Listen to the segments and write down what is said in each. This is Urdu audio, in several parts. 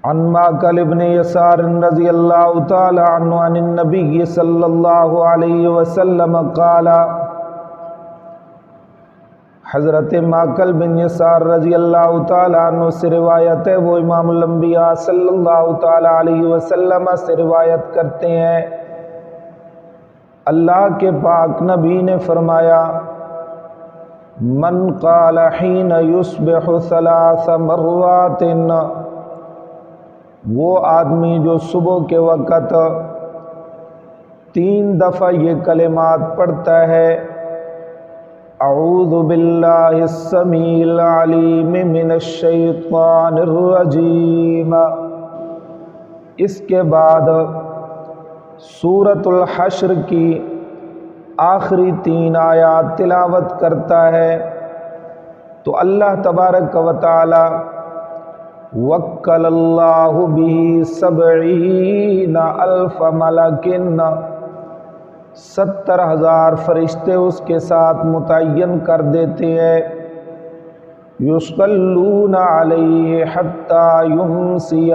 عن معقل بن یسار رضی اللہ تعالی عنہ عن النبی صلی اللہ علیہ وسلم قال، حضرت معقل بن یسار رضی اللہ تعالی عنہ سے روایت ہے، وہ امام الانبیاء صلی اللہ تعالی علیہ وسلم سے روایت کرتے ہیں، اللہ کے پاک نبی نے فرمایا، من قال حین یصبح ثلاث مرات، وہ آدمی جو صبح کے وقت 3 دفعہ یہ کلمات پڑھتا ہے، اعوذ باللہ السمیع العلیم من الشیطان الرجیم، اس کے بعد سورۃ الحشر کی آخری 3 آیات تلاوت کرتا ہے، تو اللہ تبارک و تعالی وکل اللہ بہ 70,000 ملک، 70,000 فرشتے اس کے ساتھ متعین کر دیتے ہیں، یصلون علیہ حتی یمسی،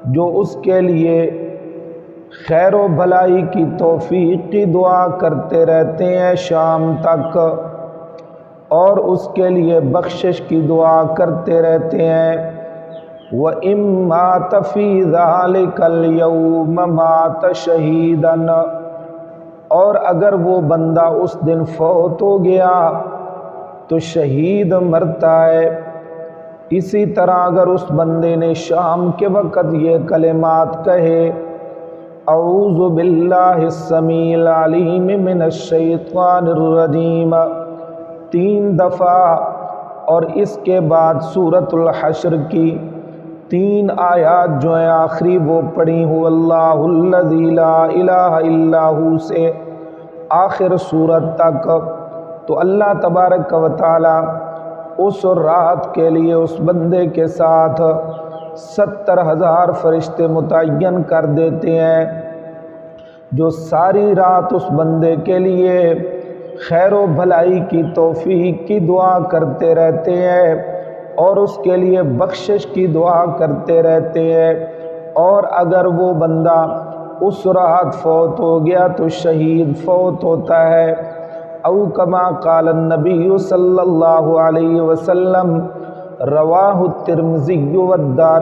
جو اس کے لیے خیر و بھلائی کی توفیق کی دعا کرتے رہتے ہیں شام تک، اور اس کے لیے بخشش کی دعا کرتے رہتے ہیں۔ وَإِن مَّاتَ فِي ذَلِكَ الْيَوْمَ مَاتَ شَهِيدًا، اور اگر وہ بندہ اس دن فوت ہو گیا تو شہید مرتا ہے۔ اسی طرح اگر اس بندے نے شام کے وقت یہ کلمات کہے، اعوذ باللہ السمیع العلیم من الشیطان الرجیم 3 دفعہ، اور اس کے بعد سورۃ الحشر کی 3 آیات جو ہیں آخری وہ پڑھی، هو اللہ الذی لا الہ الا ہو سے آخر سورت تک، تو اللہ تبارک و تعالی اس رات کے لیے اس بندے کے ساتھ 70,000 فرشتے متعین کر دیتے ہیں، جو ساری رات اس بندے کے لیے خیر و بھلائی کی توفیق کی دعا کرتے رہتے ہیں، اور اس کے لیے بخشش کی دعا کرتے رہتے ہیں، اور اگر وہ بندہ اس رات فوت ہو گیا تو شہید فوت ہوتا ہے۔ او کما قال النبی صلی اللہ علیہ وسلم، رواہ الترمذی والدار